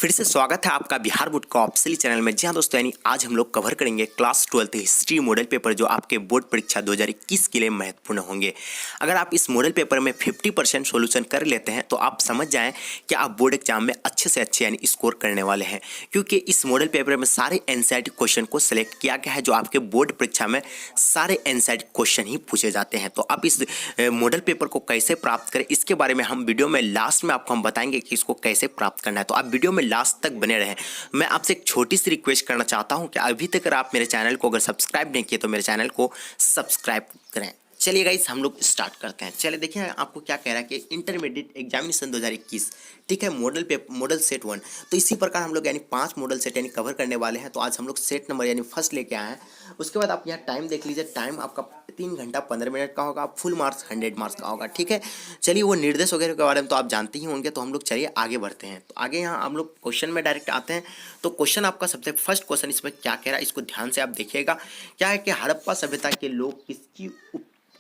फिर से स्वागत है आपका बिहार बोर्ड का ऑफिशियल चैनल में। जी हाँ दोस्तों, यानी आज हम लोग कवर करेंगे क्लास 12 हिस्ट्री मॉडल पेपर जो आपके बोर्ड परीक्षा 2021 के लिए महत्वपूर्ण होंगे। अगर आप इस मॉडल पेपर में 50% सॉल्यूशन कर लेते हैं तो आप समझ जाएं कि आप बोर्ड एग्जाम में अच्छे से अच्छे यानी स्कोर करने वाले हैं, क्योंकि इस मॉडल पेपर में सारे एनसीईआरटी क्वेश्चन को सिलेक्ट किया गया है जो आपके बोर्ड परीक्षा में सारे एनसीईआरटी क्वेश्चन ही पूछे जाते हैं। तो आप इस मॉडल पेपर को कैसे प्राप्त करें इसके बारे में हम वीडियो में लास्ट में आपको हम बताएंगे कि इसको कैसे प्राप्त करना है। तो आप वीडियो में लास्ट तक बने रहें। मैं आपसे एक छोटी सी रिक्वेस्ट करना चाहता हूं कि अभी तक अगर आप मेरे चैनल को अगर सब्सक्राइब नहीं किए तो मेरे चैनल को सब्सक्राइब करें। चलिए गाइस, हम लोग स्टार्ट करते हैं। चलिए देखिए आपको क्या कह रहा है कि इंटरमीडिएट एग्जामिनेशन 2021, ठीक है, मॉडल सेट 1। तो इसी प्रकार हम लोग यानी 5 मॉडल सेट यानी कवर करने वाले हैं। तो आज हम लोग सेट नंबर यानी फर्स्ट लेके आए हैं। उसके बाद आप यहाँ टाइम देख लीजिए, टाइम आपका 3 घंटा 15 मिनट का होगा, फुल मार्क्स 100 मार्क्स का होगा, ठीक है। चलिए वो निर्देश वगैरह के बारे में तो आप जानते ही होंगे, तो हम लोग चलिए आगे बढ़ते हैं। तो आगे यहाँ हम लोग क्वेश्चन में डायरेक्ट आते हैं। तो क्वेश्चन आपका सबसे फर्स्ट क्वेश्चन इसमें क्या कह रहा है, इसको ध्यान से आप देखिएगा। क्या है कि हड़प्पा सभ्यता के लोग किसकी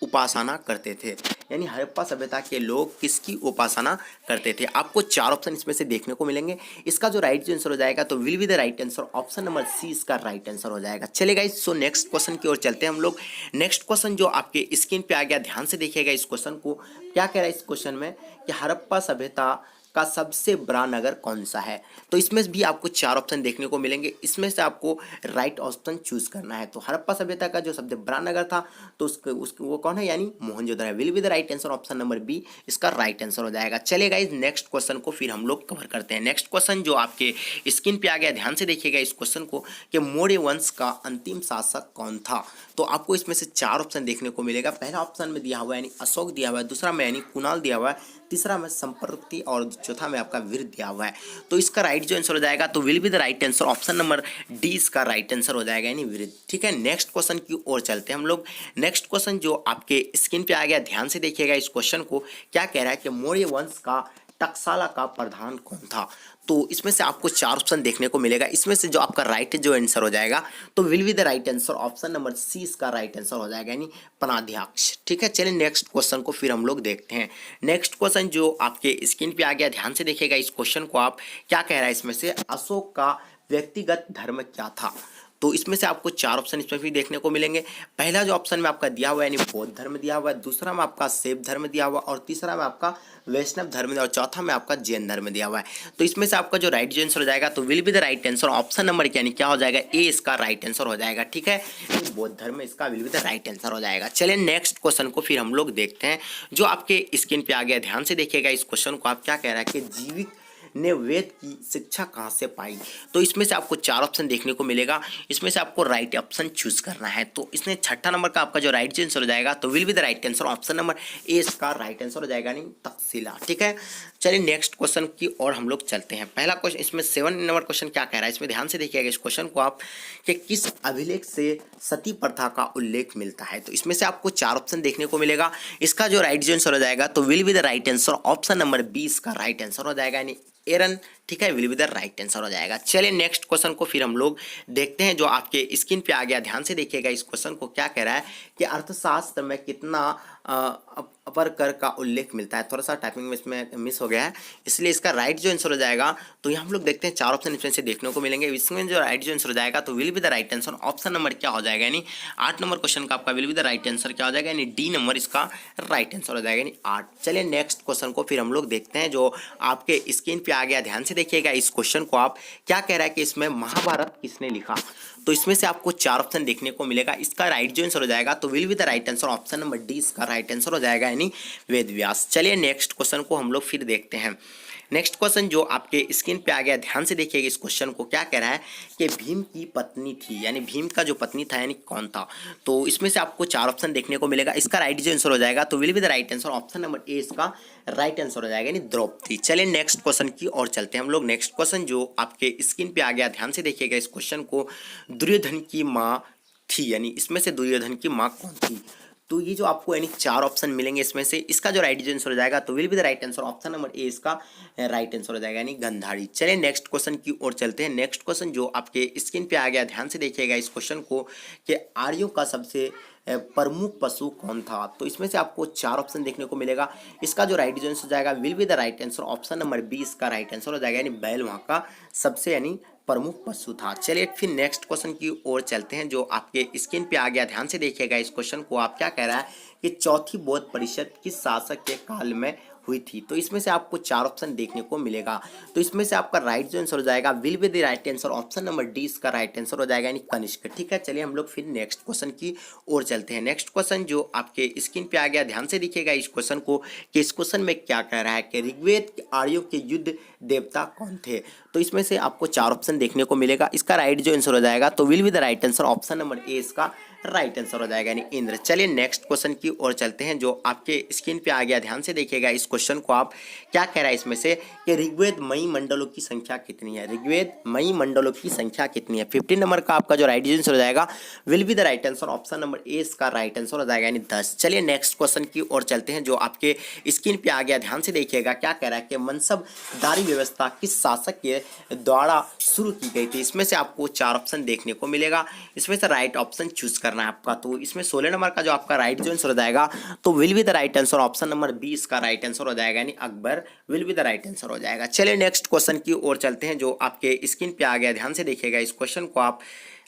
उपासना करते थे, यानी हड़प्पा सभ्यता के लोग किसकी उपासना करते थे। आपको 4 ऑप्शन इसमें से देखने को मिलेंगे। इसका जो राइट आंसर हो जाएगा तो will be the right answer, option number C इसका राइट आंसर हो जाएगा। चलेगा गाइस, सो नेक्स्ट क्वेश्चन की ओर चलते हैं हम लोग। नेक्स्ट क्वेश्चन जो आपके स्क्रीन पे आ गया, ध्यान से देखिएगा इस क्वेश्चन को। क्या कह रहा है इस क्वेश्चन में कि हड़प्पा सभ्यता का सबसे बड़ा नगर कौन सा है। तो इसमें भी आपको 4 ऑप्शन देखने को मिलेंगे। इसमें से आपको राइट ऑप्शन चूज करना है। तो हड़प्पा सभ्यता का जो सबसे बड़ा नगर था तो उसके वो कौन है, यानी मोहनजोदड़ो है। Will be the right answer, option number B इसका राइट आंसर हो जाएगा। चलेगा इस नेक्स्ट क्वेश्चन को फिर हम लोग कवर करते हैं। नेक्स्ट क्वेश्चन जो आपके स्क्रीन पे आ गया, ध्यान से देखिएगा इस क्वेश्चन को कि मौर्य वंश का अंतिम शासक कौन था। तो आपको इसमें से 4 ऑप्शन देखने को मिलेगा। पहला ऑप्शन में दिया हुआ है यानी अशोक दिया हुआ है, दूसरा में यानी कुणाल दिया हुआ है, तीसरा में संप्रति और चौथा में आपका वीर दिया हुआ है। तो इसका राइट जो आंसर हो जाएगा तो will be the right answer, option number D इसका राइट आंसर हो जाएगा, यानी वीर, ठीक है। नेक्स्ट क्वेश्चन की ओर चलते हैं हम लोग। नेक्स्ट क्वेश्चन जो आपके स्क्रीन पे आ गया, ध्यान से देखिएगा इस क्वेश्चन को। क्या कह रहा है कि मौर्य वंश का टकसाला का प्रधान कौन था। तो इसमें से आपको 4 ऑप्शन देखने को मिलेगा। इसमें से जो आपका राइट जो आंसर हो जाएगा तो will be the right answer, option number C इसका राइट आंसर हो जाएगा, यानी पनाध्याक्ष, ठीक है। चलिए नेक्स्ट क्वेश्चन को फिर हम लोग देखते हैं। नेक्स्ट क्वेश्चन जो आपके स्क्रीन पे आ गया, ध्यान से देखिएगा इस क्वेश्चन को आप। क्या कह रहा है इसमें से अशोक का व्यक्तिगत धर्म क्या था। तो इसमें से आपको 4 ऑप्शन इसमें भी देखने को मिलेंगे। पहला जो ऑप्शन में आपका दिया हुआ है यानी बौद्ध धर्म दिया हुआ है, दूसरा में आपका शैव धर्म दिया हुआ और तीसरा में आपका वैष्णव धर्म और चौथा में आपका जैन धर्म दिया हुआ है। तो इसमें से आपका जो राइट आंसर हो जाएगा तो will be the right answer, option number यानी क्या हो जाएगा, ए इसका राइट आंसर हो जाएगा, ठीक है। बौद्ध धर्म इसका will be the right answer हो जाएगा। चलिए नेक्स्ट क्वेश्चन को फिर हम लोग देखते हैं जो आपके स्क्रीन पे आ गया। ध्यान से देखिएगा इस क्वेश्चन को आप। क्या कह रहा है कि जीविक ने वेद की शिक्षा कहाँ से पाई। तो इसमें से आपको 4 ऑप्शन देखने को मिलेगा। इसमें से आपको राइट ऑप्शन चूज करना है। तो इसमें छठा नंबर का आपका जो राइट आंसर हो जाएगा तो will be the right answer, option number A इसका राइट आंसर हो जाएगा, नहीं तक्षशिला, ठीक है। चलिए नेक्स्ट क्वेश्चन की ओर हम लोग चलते हैं। पहला क्वेश्चन इसमें 7 नंबर क्वेश्चन क्या कह रहा है, इसमें ध्यान से देखिएगा इस क्वेश्चन को आप कि किस अभिलेख से सती प्रथा का उल्लेख मिलता है। तो इसमें से आपको 4 ऑप्शन देखने को मिलेगा। इसका जो राइट आंसर हो जाएगा तो will be the right answer, option number B इसका राइट आंसर हो जाएगा, यानी एरन, ठीक है, will be the right answer हो जाएगा। चलिए नेक्स्ट क्वेश्चन को फिर हम लोग देखते हैं जो आपके स्क्रीन पे आ गया। ध्यान से देखिएगा इस क्वेश्चन को। क्या कह रहा है कि अर्थशास्त्र में कितना अपर कर का उल्लेख मिलता है। थोड़ा सा टाइपिंग में इसमें मिस हो गया है, इसलिए इसका राइट जो आंसर हो जाएगा तो ये हम लोग देखते हैं 4 ऑप्शन इसमें से देखने को मिलेंगे। इसमें जो राइट जो आंसर हो जाएगा तो will be the right answer, option number क्या हो जाएगा, यानी 8 नंबर क्वेश्चन का आपका will be the right answer क्या हो जाएगा, यानी डी नंबर इसका राइट आंसर हो जाएगा, यानी 8। चलिए नेक्स्ट क्वेश्चन को फिर हम लोग देखते हैं जो आपके स्क्रीन पे आ गया। ध्यान से देखिएगा इस क्वेश्चन को आप। क्या कह रहा है कि इसमें महाभारत किसने लिखा। तो इसमें से आपको 4 ऑप्शन देखने को मिलेगा। इसका राइट जो आंसर हो जाएगा तो will be the right answer, option number D इसका राइट आंसर हो जाएगा, यानी वेद व्यास। चलिए नेक्स्ट क्वेश्चन को हम लोग फिर देखते हैं। नेक्स्ट क्वेश्चन जो आपके स्क्रीन पे आ गया, ध्यान से देखिएगा इस क्वेश्चन को। क्या कह रहा है कि भीम की पत्नी थी, यानी भीम का जो पत्नी था यानी कौन था। तो इसमें से आपको 4 ऑप्शन देखने को मिलेगा। इसका राइट जो आंसर हो जाएगा तो will be the right answer, option number A इसका राइट आंसर हो जाएगा, यानी द्रौपदी। चलिए नेक्स्ट क्वेश्चन की ओर चलते हैं हम लोग। नेक्स्ट क्वेश्चन जो आपके स्क्रीन पे आ गया, ध्यान से देखिएगा इस क्वेश्चन को। दुर्योधन की माँ थी, यानी इसमें से दुर्योधन की माँ कौन थी। तो ये जो आपको यानी 4 ऑप्शन मिलेंगे इसमें से इसका जो राइट आंसर हो जाएगा तो will be the right answer option number A इसका राइट आंसर हो जाएगा यानी गंधारी। चलिए नेक्स्ट क्वेश्चन की ओर चलते हैं। नेक्स्ट क्वेश्चन जो आपके स्क्रीन पे आ गया, ध्यान से देखिएगा इस क्वेश्चन को कि आर्यों का सबसे प्रमुख पशु कौन था। तो इसमें से आपको 4 ऑप्शन देखने को मिलेगा। इसका जो राइट आंसर हो जाएगा will be the right answer option number B इसका राइट आंसर हो जाएगा यानी बैल वहाँ का सबसे यानी प्रमुख पशु था। चलिए फिर नेक्स्ट क्वेश्चन की ओर चलते हैं जो आपके स्क्रीन पे आ गया, ध्यान से देखिएगा इस क्वेश्चन को। आप क्या कह रहा है कि चौथी बौद्ध परिषद किस शासक के काल में हुई थी। तो इसमें से आपको 4 ऑप्शन देखने को मिलेगा। तो इसमें से आपका राइट जो आंसर हो जाएगा will be the right answer option number D इसका राइट आंसर हो जाएगा यानी कनिष्क। ठीक है, चलिए हम लोग फिर नेक्स्ट क्वेश्चन की ओर चलते हैं। नेक्स्ट क्वेश्चन जो आपके स्क्रीन पे आ गया, ध्यान से देखिएगा इस क्वेश्चन को कि इस क्वेश्चन में क्या कह रहा है कि ऋग्वेद आर्यों के युद्ध देवता कौन थे। तो इसमें से आपको 4 ऑप्शन देखने को मिलेगा। इसका राइट जो आंसर हो जाएगा तो will be the right answer option number A इसका राइट आंसर हो जाएगा यानी इंद्र। चलिए नेक्स्ट क्वेश्चन की ओर चलते हैं जो आपके स्क्रीन पे आ गया, ध्यान से देखिएगा इस क्वेश्चन को। आप क्या कह रहा है इसमें से कि ऋग्वेद मई मंडलों की संख्या कितनी है। ऋग्वेद मई मंडलों की संख्या कितनी है। 15 नंबर का आपका जो राइट आंसर हो जाएगा will be the right answer option number A इसका राइट आंसर हो जाएगा यानी 10। चलिए नेक्स्ट क्वेश्चन की ओर चलते हैं जो आपके स्क्रीन पे आ गया, ध्यान से देखिएगा। क्या कह रहा है कि मनसबदारी व्यवस्था किस शासक के द्वारा शुरू की गई थी। इसमें से आपको 4 ऑप्शन देखने को मिलेगा। इसमें से राइट ऑप्शन चूज करना है आपका। तो इसमें 16 नंबर का जो आपका राइट जो आंसर हो जाएगा तो will be the right answer option number B इसका राइट आंसर हो जाएगा यानी Akbar will be the right answer हो जाएगा। चलिए नेक्स्ट क्वेश्चन की ओर चलते हैं जो आपके स्क्रीन पे आ गया, ध्यान से देखिएगा इस क्वेश्चन को। आप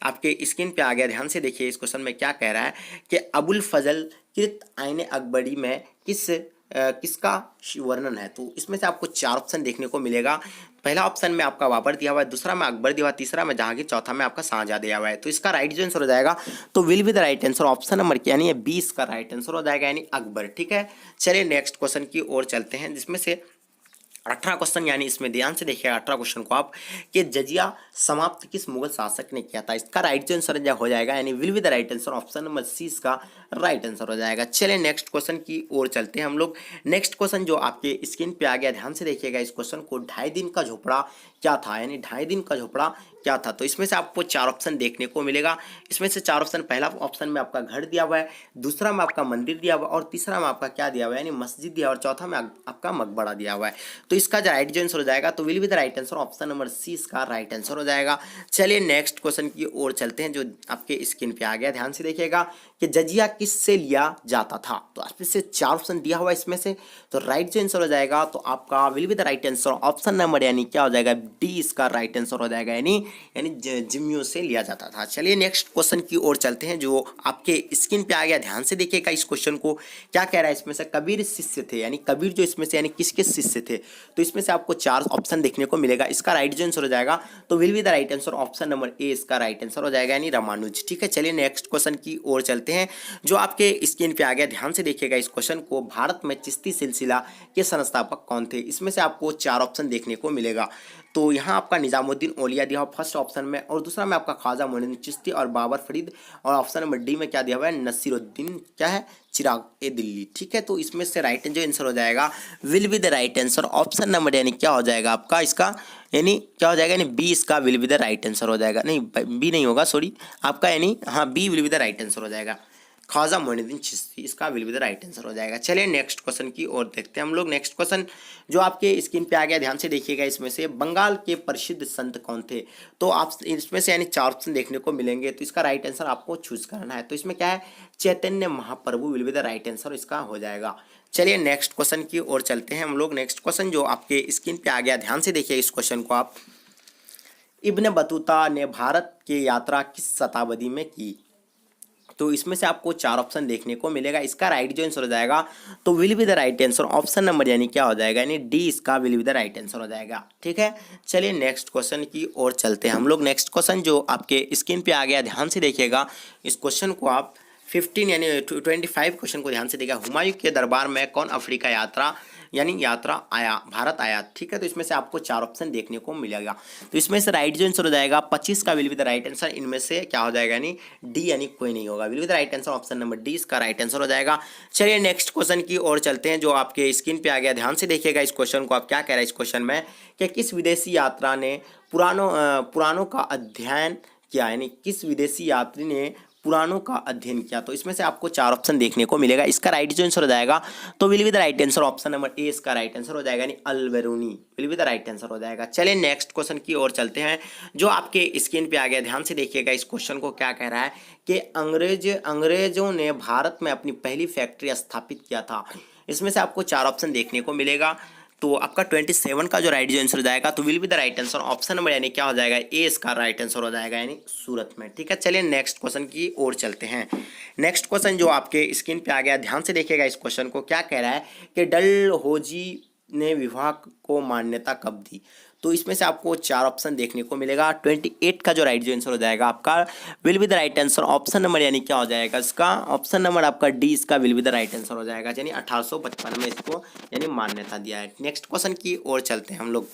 आपके स्क्रीन पे आ गया, ध्यान से देखिए इस क्वेश्चन में क्या कह रहा है कि अबुल फजल कृत आईन अकबरी में किसका वर्णन है। तो इसमें से आपको 4 ऑप्शन देखने को मिलेगा। पहला ऑप्शन में आपका बाबर दिया हुआ है, दूसरा में अकबर दिया हुआ है, तीसरा में जहांगीर, चौथा में आपका शाहजहां दिया हुआ है। तो इसका राइट जो आंसर हो जाएगा तो will be the right answer option number क्या यानी 20 का राइट आंसर हो जाएगा यानी अकबर। ठीक है, चलिए नेक्स्ट क्वेश्चन की ओर चलते हैं जिसमें से 18 क्वेश्चन यानी इसमें ध्यान से देखिएगा 18 क्वेश्चन को आप कि जजिया समाप्त किस मुगल शासक ने किया था। इसका राइट जो आंसर हो जाएगा यानी will be the right answer option number C इसका राइट आंसर हो जाएगा। चलिए नेक्स्ट क्वेश्चन की ओर चलते हैं हम लोग। नेक्स्ट क्वेश्चन जो आपके स्क्रीन पे आ गया, ध्यान से देखिएगा इस क्वेश्चन को। 2.5 दिन का झोपड़ा क्या था यानी 2.5 दिन का झोपड़ा क्या था। तो इसमें से आपको 4 ऑप्शन देखने को मिलेगा। इसमें से 4 ऑप्शन, पहला ऑप्शन में आपका घर दिया हुआ है, दूसरा में आपका मंदिर दिया हुआ है और तीसरा में आपका क्या दिया हुआ है यानी मस्जिद दिया हुआ है और चौथा में आपका मकबरा दिया हुआ है। तो इसका जो राइट जो आंसर हो जाएगा तो will be the right answer option number C इसका राइट आंसर हो जाएगा। चलिए नेक्स्ट क्वेश्चन की ओर चलते हैं जो आपके स्क्रीन पे आ गया, ध्यान से देखिएगा कि जजिया किससे लिया जाता था। तो इसमें से 4 ऑप्शन दिया हुआ है इसमें से, तो राइट जो आंसर हो जाएगा तो आपका will be the right answer option number यानी क्या हो जाएगा डी इसका राइट आंसर हो जाएगा यानी जिम्मियों से लिया जाता था। चलिए नेक्स्ट क्वेश्चन की ओर चलते हैं जो आपके स्क्रीन पे आ गया, ध्यान से देखिएगा इस क्वेश्चन को। क्या कह रहा है इसमें से कबीर शिष्य थे यानी कबीर जो इसमें से यानी किसके शिष्य थे। तो इसमें से आपको 4 ऑप्शन देखने को मिलेगा। इसका राइट जो आंसर हो जाएगा तो will be the right answer option number A इसका राइट आंसर हो जाएगा यानी रामानुज। ठीक है, चलिए नेक्स्ट क्वेश्चन की ओर चलते हैं जो आपके स्क्रीन पे आ गया, ध्यान से देखिएगा इस क्वेश्चन को। भारत में चिश्ती सिलसिला के संस्थापक कौन थे। इसमें से आपको 4 ऑप्शन देखने को मिलेगा। तो यहाँ आपका निजामुद्दीन औलिया दिया हुआ फर्स्ट ऑप्शन में और दूसरा में आपका ख्वाजा मोइनुद्दीन चिश्ती और बाबर फरीद और ऑप्शन नंबर डी में क्या दिया हुआ है नसीरुद्दीन क्या है चिराग ए दिल्ली। ठीक है, तो इसमें से राइट जो आंसर हो जाएगा will be the right answer option number यानी क्या हो जाएगा आपका इसका यानी क्या हो जाएगा यानी बी इसका will be the right answer हो जाएगा। नहीं बी नहीं होगा सॉरी आपका यानी हाँ B will be the right answer हो जाएगा। ख्वाजा मोइनुद्दीन चिश्ती इसका will be the right answer हो जाएगा। चलिए नेक्स्ट क्वेश्चन की ओर देखते हैं हम लोग। नेक्स्ट क्वेश्चन जो आपके स्क्रीन पे आ गया, ध्यान से देखिएगा इसमें से बंगाल के प्रसिद्ध संत कौन थे। तो आप इसमें से यानी 4 ऑप्शन देखने को मिलेंगे। तो इसका राइट आंसर आपको चूज करना है। तो इसमें क्या है Chaitanya Mahaprabhu will be the right answer इसका हो जाएगा। चलिए नेक्स्ट क्वेश्चन की ओर चलते हैं हम लोग। नेक्स्ट क्वेश्चन जो आपके स्क्रीन पे आ गया, ध्यान से देखिए इस क्वेश्चन को आप। इब्न बतूता ने भारत की यात्रा किस शताब्दी में की। तो इसमें से आपको 4 ऑप्शन देखने को मिलेगा। इसका राइट जो आंसर हो जाएगा तो will be the right answer option number यानी क्या हो जाएगा यानी डी इसका will be the right answer हो जाएगा। ठीक है, चलिए नेक्स्ट क्वेश्चन की ओर चलते हैं हम लोग। नेक्स्ट क्वेश्चन जो आपके स्क्रीन पे आ गया, ध्यान से देखिएगा इस क्वेश्चन को आप। 15 यानी 25 क्वेश्चन को ध्यान से देखिएगा। हुमायूं के दरबार में कौन अफ्रीका यात्रा आया भारत आया। ठीक है, तो इसमें से आपको 4 ऑप्शन देखने को मिलेगा। तो इसमें से राइट जो आंसर हो जाएगा 25 का will be the right answer. इनमें से क्या हो जाएगा यानी डी यानी कोई नहीं होगा। Will be the right answer option number D इसका राइट आंसर हो जाएगा। चलिए नेक्स्ट क्वेश्चन की ओर चलते हैं जो आपके स्क्रीन पे आ गया, ध्यान से देखिएगा इस क्वेश्चन को। आप क्या कह रहे हैं इस क्वेश्चन में कि किस विदेशी यात्रा ने पुराणों का अध्ययन किया यानी किस विदेशी यात्री ने पुराणों का अध्ययन किया। तो इसमें से आपको 4 ऑप्शन देखने को मिलेगा। इसका राइट जो आंसर हो जाएगा तो will be the right answer option number A इसका राइट आंसर हो जाएगा, यानी Al-Biruni will be the right answer हो जाएगा। चलिए नेक्स्ट क्वेश्चन की ओर चलते हैं जो आपके स्क्रीन पे आ गया। ध्यान से देखिएगा इस क्वेश्चन को। क्या कह रहा है कि अंग्रेजों ने भारत में अपनी पहली फैक्ट्री स्थापित किया था। इसमें से आपको 4 ऑप्शन देखने को मिलेगा। तो आपका 27 का जो राइट जो आंसर हो जाएगा तो will be the right answer option number यानी क्या हो जाएगा, ए इसका राइट आंसर हो जाएगा, यानी सूरत में। ठीक है, चलिए नेक्स्ट क्वेश्चन की ओर चलते हैं। नेक्स्ट क्वेश्चन जो आपके स्क्रीन पे आ गया, ध्यान से देखिएगा इस क्वेश्चन को। क्या कह रहा है कि डलहौजी ने विवाह को मान्यता कब दी। तो इसमें से आपको 4 ऑप्शन देखने को मिलेगा। 28 का जो राइट जो आंसर हो जाएगा आपका will be the right answer option number यानी क्या हो जाएगा, इसका ऑप्शन नंबर आपका डी इसका will be the right answer हो जाएगा, यानी 1855 में इसको यानी मान्यता दिया है। नेक्स्ट क्वेश्चन की ओर चलते हैं हम लोग।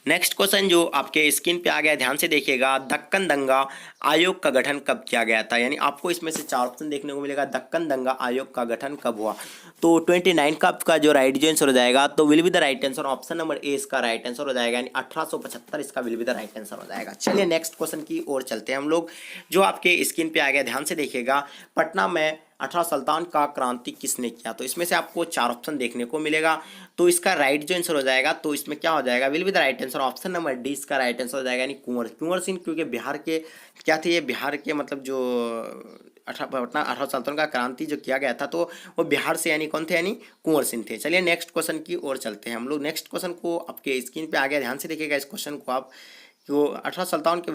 नेक्स्ट क्वेश्चन जो आपके स्क्रीन पे आ गया, ध्यान से देखिएगा। दक्कन दंगा आयोग का गठन कब किया गया था, यानी आपको इसमें से 4 ऑप्शन देखने को मिलेगा। दक्कन दंगा आयोग का गठन कब हुआ। तो 29 का जो राइट जो आंसर हो जाएगा तो will be the right answer option number A इसका राइट आंसर हो जाएगा, यानी 1875 इसका will be the right answer हो जाएगा। चलिए नेक्स्ट क्वेश्चन की ओर चलते हैं हम लोग जो आपके स्क्रीन पे आ गया। ध्यान से देखिएगा। पटना में 18 सुल्तान का क्रांति किसने किया। तो इसमें से आपको 4 ऑप्शन देखने को मिलेगा। तो इसका राइट जो आंसर हो जाएगा तो इसमें क्या हो जाएगा, will be the right answer option number D इसका राइट आंसर हो जाएगा, यानी कुंवर सिंह। क्योंकि बिहार के क्या थे, ये बिहार के मतलब जो 18 सुल्तान का क्रांति जो किया गया था तो वो बिहार से यानी कौन थे, यानी कुंवर सिंह थे। चलिए नेक्स्ट क्वेश्चन की ओर चलते हैं हम लोग। नेक्स्ट क्वेश्चन को आपके स्क्रीन पे आ गया, ध्यान से देखिएगा इस क्वेश्चन को आप। तो 18 सुल्तान के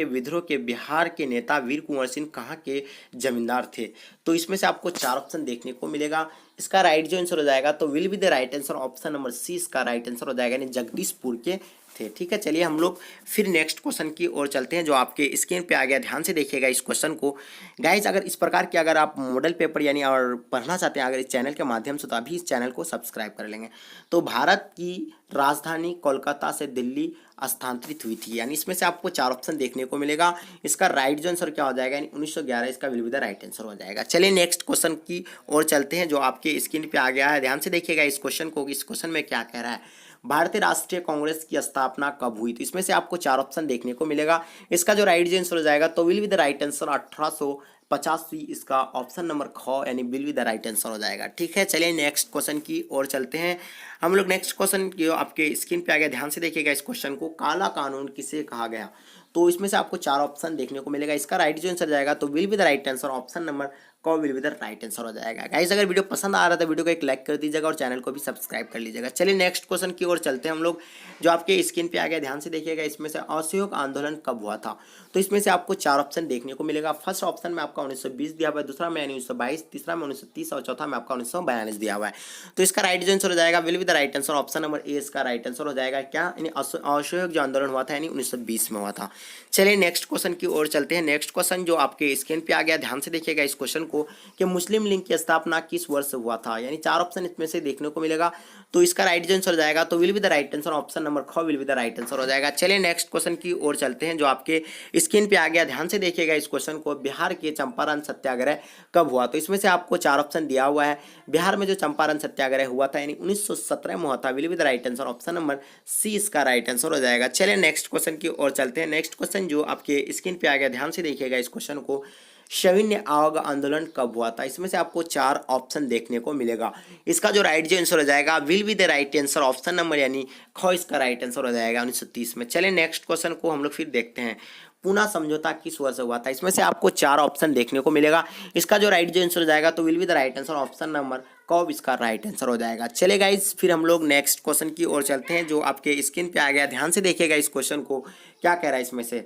विद्रोह के बिहार के नेता वीर कुंवर सिंह कहाँ के जमींदार थे। तो इसमें से आपको 4 ऑप्शन देखने को मिलेगा। इसका राइट जो आंसर हो जाएगा तो will be the right answer option number C इसका राइट आंसर हो जाएगा, यानी जगदीशपुर के थे। ठीक है, चलिए हम लोग फिर नेक्स्ट क्वेश्चन की ओर चलते हैं जो आपके स्क्रीन पे आ गया। ध्यान से देखिएगा इस क्वेश्चन को। गाइज अगर इस प्रकार के अगर आप मॉडल पेपर यानी और पढ़ना चाहते हैं अगर इस चैनल के माध्यम से, तो अभी इस चैनल को सब्सक्राइब कर लेंगे। तो भारत की राजधानी कोलकाता से दिल्ली स्थानांतरित हुई थी, यानी इसमें से आपको 4 ऑप्शन देखने को मिलेगा। इसका राइट जो आंसर क्या हो जाएगा, यानी 1911 इसका will be the right answer हो जाएगा। चलिए नेक्स्ट क्वेश्चन की ओर चलते हैं जो आपके स्क्रीन पे आ गया है। ध्यान से देखिएगा इस क्वेश्चन को। इस क्वेश्चन में क्या कह रहा है, भारतीय राष्ट्रीय कांग्रेस की स्थापना कब हुई। तो इसमें से आपको 4 ऑप्शन देखने को मिलेगा। इसका जो राइट जो आंसर हो जाएगा तो will be the right answer 1885 इसका ऑप्शन नंबर ख यानी will be the right answer हो जाएगा। ठीक है, चलिए नेक्स्ट क्वेश्चन की ओर चलते हैं हम लोग। नेक्स्ट क्वेश्चन जो आपके स्क्रीन पे आ गया, ध्यान से देखिएगा इस क्वेश्चन को। काला कानून किसे कहा गया। तो इसमें से आपको 4 ऑप्शन देखने को मिलेगा। इसका राइट जो आंसर जाएगा तो will be the right answer option number को will be the right answer हो जाएगा। गाइस अगर वीडियो पसंद आ रहा था वीडियो को एक लाइक कर दीजिएगा और चैनल को भी सब्सक्राइब कर लीजिएगा। चलिए नेक्स्ट क्वेश्चन की ओर चलते हैं हम लोग जो आपके स्क्रीन पे आ गया। ध्यान से देखिएगा इसमें से असहयोग आंदोलन कब हुआ था। तो इसमें से आपको 4 ऑप्शन देखने को मिलेगा। फर्स्ट ऑप्शन में आपका 1920 दिया हुआ है, दूसरा में 1922, तीसरा में 1930 और चौथा में आपका 1942 दिया हुआ है। तो इसका राइट जो आंसर हो जाएगा will be the right answer option number A इसका राइट आंसर हो जाएगा। क्या, यानी असहयोग जो आंदोलन हुआ था यानी 1920 में हुआ था। चलिए नेक्स्ट क्वेश्चन की ओर चलते हैं। नेक्स्ट क्वेश्चन जो आपके स्क्रीन पे आ गया, ध्यान से देखिएगा इस क्वेश्चन को कि मुस्लिम लीग की स्थापना किस वर्ष हुआ था। यानी 4 ऑप्शन इसमें से देखने को मिलेगा। तो इसका राइट जो आंसर हो जाएगा तो will be the right answer option number ख will be the right answer हो जाएगा। चलिए नेक्स्ट क्वेश्चन की ओर चलते हैं जो आपके स्क्रीन पे आ गया। ध्यान से देखिएगा इस क्वेश्चन को। बिहार के चंपारण सत्याग्रह कब हुआ। तो इसमें से आपको 4 ऑप्शन दिया हुआ है। बिहार में जो चंपारण सत्याग्रह हुआ था यानी 1917 में हुआ था। Will be the right answer option number C इसका राइट आंसर हो जाएगा। चलिए नेक्स्ट क्वेश्चन की ओर चलते हैं। नेक्स्ट क्वेश्चन जो आपके स्क्रीन पे आ गया, ध्यान से देखिएगा इस क्वेश्चन को। सविनय आग आंदोलन कब हुआ था। इसमें से आपको 4 ऑप्शन देखने को मिलेगा। इसका जो राइट जो आंसर हो जाएगा will be the right answer option number यानी ख इसका राइट आंसर हो जाएगा 1930 में। चलिए नेक्स्ट क्वेश्चन को हम लोग फिर देखते हैं। पूना समझौता किस वर्ष हुआ था। इसमें से आपको 4 ऑप्शन देखने को मिलेगा। इसका जो राइट जो आंसर हो जाएगा तो will be the right answer option number कब इसका राइट आंसर हो जाएगा। चले गाइस फिर हम लोग नेक्स्ट क्वेश्चन की ओर चलते हैं जो आपके स्क्रीन पे आ गया। ध्यान से देखिएगा इस क्वेश्चन को। क्या कह रहा है इसमें से,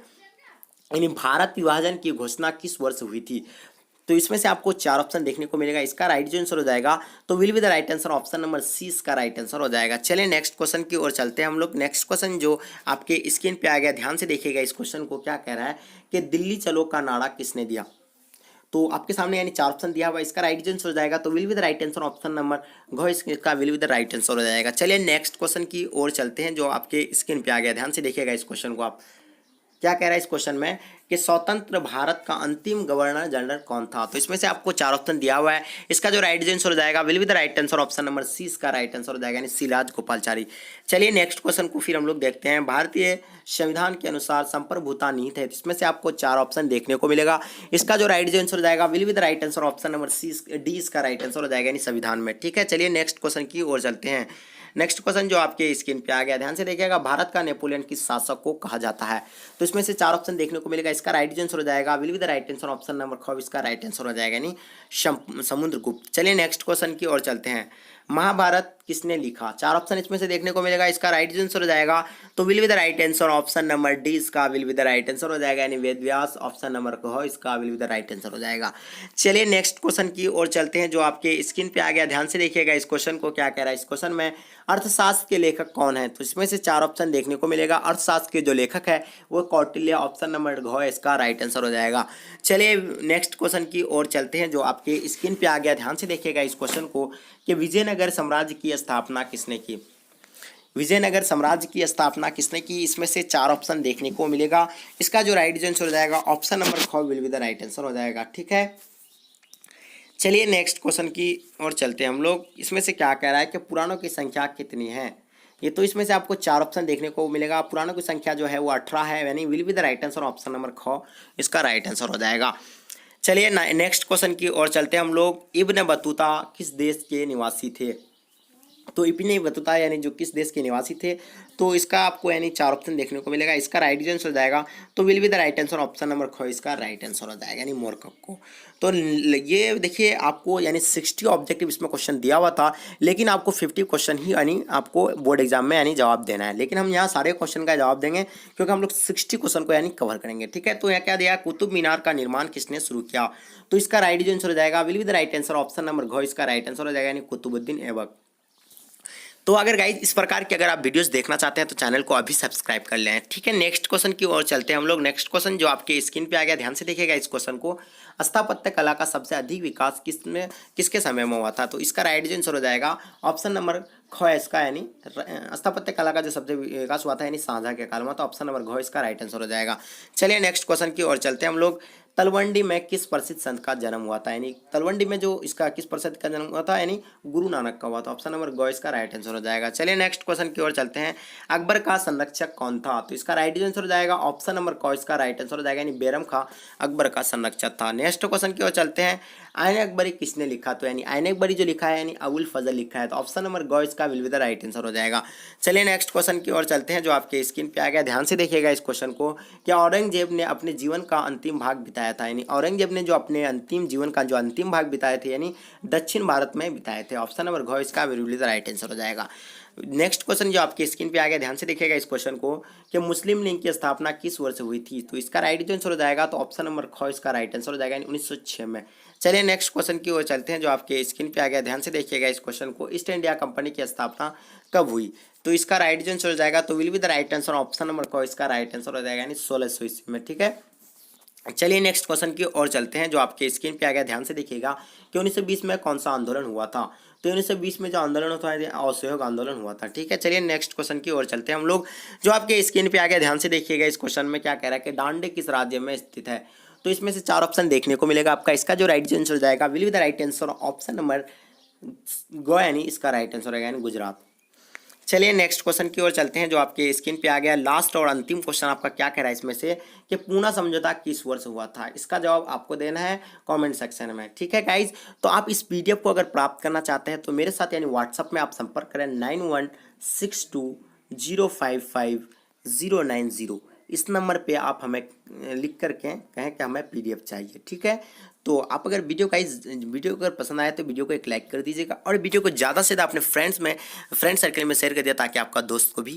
यानी भारत विभाजन की घोषणा किस वर्ष हुई थी। तो इसमें से आपको 4 ऑप्शन देखने को मिलेगा। इसका राइट जो आंसर हो जाएगा तो will be the right answer option number C इसका राइट आंसर हो जाएगा। चलिए नेक्स्ट क्वेश्चन की ओर चलते हैं हम लोग। नेक्स्ट क्वेश्चन जो आपके स्क्रीन पे आ गया, ध्यान से देखिएगा इस क्वेश्चन को। क्या कह रहा है कि दिल्ली चलो का नारा किसने दिया। तो आपके सामने यानी 4 ऑप्शन दिया हुआ। इसका राइट जो आंसर हो जाएगा तो will be the right answer option number घ इसका will be the right answer हो जाएगा। चलिए नेक्स्ट क्वेश्चन की ओर चलते हैं जो आपके स्क्रीन पे आ गया। ध्यान से देखिएगा इस क्वेश्चन को आप। क्या कह रहा है इस क्वेश्चन में कि स्वतंत्र भारत का अंतिम गवर्नर जनरल कौन था। तो इसमें से आपको 4 ऑप्शन दिया हुआ है। इसका जो राइट आंसर हो जाएगा will be the right answer option number C इसका राइट आंसर हो जाएगा, यानी शिवराज गोपालाचारी। चलिए नेक्स्ट क्वेश्चन को फिर हम लोग देखते हैं। भारतीय संविधान के अनुसार संप्रभुता निहित है। इसमें से आपको 4 ऑप्शन देखने को मिलेगा। इसका जो राइट आंसर हो जाएगा will be the right answer option number C D इसका राइट आंसर हो जाएगा, यानी संविधान में। ठीक है, चलिए नेक्स्ट क्वेश्चन की ओर चलते हैं। नेक्स्ट क्वेश्चन जो आपके स्क्रीन पे आ गया, ध्यान से देखिएगा। भारत का नेपोलियन किस शासक को कहा जाता है। तो इसमें से 4 ऑप्शन देखने को मिलेगा। इसका राइट आंसर हो जाएगा will be the right answer option number ख इसका राइट आंसर हो जाएगा, यानी समुद्रगुप्त। चलिए नेक्स्ट क्वेश्चन की ओर चलते हैं। महाभारत किसने लिखा। 4 ऑप्शन इसमें से देखने को मिलेगा। इसका राइट आंसर हो जाएगा तो will be the right answer option number D इसका will be the right answer हो जाएगा, यानी वेद व्यास। ऑप्शन नंबर क इसका will be the right answer हो जाएगा। चलिए नेक्स्ट क्वेश्चन की ओर चलते हैं जो आपके स्क्रीन पे आ गया। ध्यान से देखिएगा इस क्वेश्चन को। क्या कह रहा है इस क्वेश्चन में, अर्थशास्त्र के लेखक कौन है। तो इसमें से 4 ऑप्शन देखने को मिलेगा। अर्थशास्त्र के जो लेखक है वो कौटिल्य। ऑप्शन नंबर घ इसका राइट आंसर हो जाएगा। चलिए नेक्स्ट क्वेश्चन की ओर चलते हैं जो आपके स्क्रीन पे आ गया। ध्यान से देखिएगा इस क्वेश्चन को कि विजयनगर साम्राज्य की स्थापना किसने की। विजयनगर साम्राज्य की स्थापना किसने की। इसमें से 4 ऑप्शन देखने को मिलेगा। इसका जो राइट आंसर हो जाएगा ऑप्शन नंबर ख will be the right answer हो जाएगा। ठीक है, चलिए नेक्स्ट क्वेश्चन की ओर चलते हैं हम लोग। इसमें से क्या कह रहा है कि पुराणों की संख्या कितनी है। ये तो इसमें से आपको 4 ऑप्शन देखने को मिलेगा। पुराणों की संख्या जो है वो 18 है, यानी will be the right answer option number ख इसका राइट आंसर हो जाएगा। चलिए नेक्स्ट क्वेश्चन की ओर चलते हैं हम लोग। इब्न बतूता किस देश के निवासी थे। तो इब्न बतूता यानी जो किस देश के निवासी थे। तो इसका आपको यानी 4 ऑप्शन देखने को मिलेगा। इसका राइट आंसर हो जाएगा तो will be the right answer option number ख इसका राइट आंसर हो जाएगा, यानी मोरक्को। तो ये देखिए आपको यानी 60 ऑब्जेक्टिव इसमें क्वेश्चन दिया हुआ था, लेकिन आपको 50 क्वेश्चन ही यानी आपको बोर्ड एग्जाम में यानी जवाब देना है। लेकिन हम यहाँ सारे क्वेश्चन का जवाब देंगे क्योंकि हम लोग 60 क्वेश्चन को यानी कवर करेंगे। ठीक है, तो यहाँ क्या दिया, कुतुब मीनार का निर्माण किसने शुरू किया। तो इसका राइट आंसर हो जाएगा will be the right answer option number घ इसका राइट आंसर हो जाएगा, यानी कुतुबुद्दीन ऐबक। तो अगर गाइज इस प्रकार की अगर आप वीडियोस देखना चाहते हैं तो चैनल को अभी सब्सक्राइब कर लें। ठीक है, नेक्स्ट क्वेश्चन की ओर चलते हैं हम लोग। नेक्स्ट क्वेश्चन जो आपके स्क्रीन पे आ गया, ध्यान से देखिएगा इस क्वेश्चन को। स्थापत्य कला का सबसे अधिक विकास किसके समय में हुआ था। तो इसका राइट आंसर हो जाएगा ऑप्शन नंबर ख इसका, यानी स्थापत्य कला का जो सबसे विकास हुआ था यानी शाहजहां के काल में। तो ऑप्शन नंबर घ इसका राइट आंसर हो जाएगा। चलिए नेक्स्ट क्वेश्चन की ओर चलते हैं हम लोग। तलवंडी में किस प्रसिद्ध संत का जन्म हुआ था, यानी तलवंडी में जो इसका किस प्रसिद्ध का जन्म हुआ था, यानी गुरु नानक का हुआ था। ऑप्शन नंबर ग इसका राइट आंसर हो जाएगा। चलिए नेक्स्ट क्वेश्चन की ओर चलते हैं। अकबर का संरक्षक कौन था। तो इसका राइट आंसर हो जाएगा ऑप्शन नंबर क इसका राइट आंसर हो जाएगा, यानी बैरम खां अकबर का संरक्षक था। नेक्स्ट क्वेश्चन की ओर चलते हैं। आइन अकबरी किसने लिखा। तो यानी आइन अकबरी जो लिखा है यानी अबुल फजल लिखा है। तो ऑप्शन नंबर ग इसका will be the right answer हो जाएगा। चलिए नेक्स्ट क्वेश्चन की ओर चलते हैं जो आपके स्क्रीन पे आ गया। ध्यान से देखिएगा इस क्वेश्चन को। क्या औरंगजेब ने अपने जीवन का अंतिम भाग बिताया था, यानी औरंगजेब ने जो अपने अंतिम जीवन का जो अंतिम भाग बिताए थे यानी दक्षिण भारत में बिताए थे। ऑप्शन नंबर घ इसका will be the right answer हो जाएगा। नेक्स्ट क्वेश्चन जो आपके स्क्रीन पे आ गया, ध्यान से देखिएगा इस क्वेश्चन को कि मुस्लिम लीग की स्थापना किस वर्ष हुई थी। तो इसका राइट आंसर हो जाएगा तो ऑप्शन नंबर ख इसका राइट आंसर हो जाएगा, 1906 में। चलिए नेक्स्ट क्वेश्चन की ओर चलते हैं जो आपके स्क्रीन पे आ गया। ध्यान से देखिएगा इस क्वेश्चन को। ईस्ट इंडिया कंपनी की स्थापना कब हुई। तो इसका राइट आंसर हो जाएगा तो will be the right answer option number क इसका राइट आंसर हो जाएगा, यानी 1600 ईस्वी में। ठीक है, चलिए नेक्स्ट क्वेश्चन की ओर चलते हैं जो आपके स्क्रीन पे आ गया। ध्यान से देखिएगा कि 1920 में कौन सा आंदोलन हुआ था। तो 1920 में जो आंदोलन होता है असहयोग आंदोलन हुआ था। ठीक है, चलिए नेक्स्ट क्वेश्चन की ओर चलते हैं हम लोग जो आपके स्क्रीन पे आ गया। ध्यान से देखिएगा इस क्वेश्चन में क्या कह रहा है कि डांडे किस राज्य में स्थित है। तो इसमें से 4 ऑप्शन देखने को मिलेगा आपका। इसका जो राइट आंसर हो जाएगा will be the right answer option number ग, यानी इसका राइट आंसर रहेगा, यानी गुजरात। चलिए नेक्स्ट क्वेश्चन की ओर चलते हैं जो आपके स्क्रीन पे आ गया। लास्ट और अंतिम क्वेश्चन आपका क्या कह रहा है इसमें से कि पूना समझौता किस वर्ष हुआ था। इसका जवाब आपको देना है कमेंट सेक्शन में। ठीक है गाइज, तो आप इस पीडीएफ को अगर प्राप्त करना चाहते हैं तो मेरे साथ यानी व्हाट्सएप में आप संपर्क करें 9162055090। इस नंबर पे आप हमें लिख करके कहें कि हमें पीडीएफ चाहिए। ठीक है, तो आप अगर वीडियो अगर पसंद आए तो वीडियो को एक लाइक कर दीजिएगा और वीडियो को ज़्यादा से ज़्यादा अपने फ्रेंड सर्कल में शेयर कर दिया ताकि आपका दोस्त को भी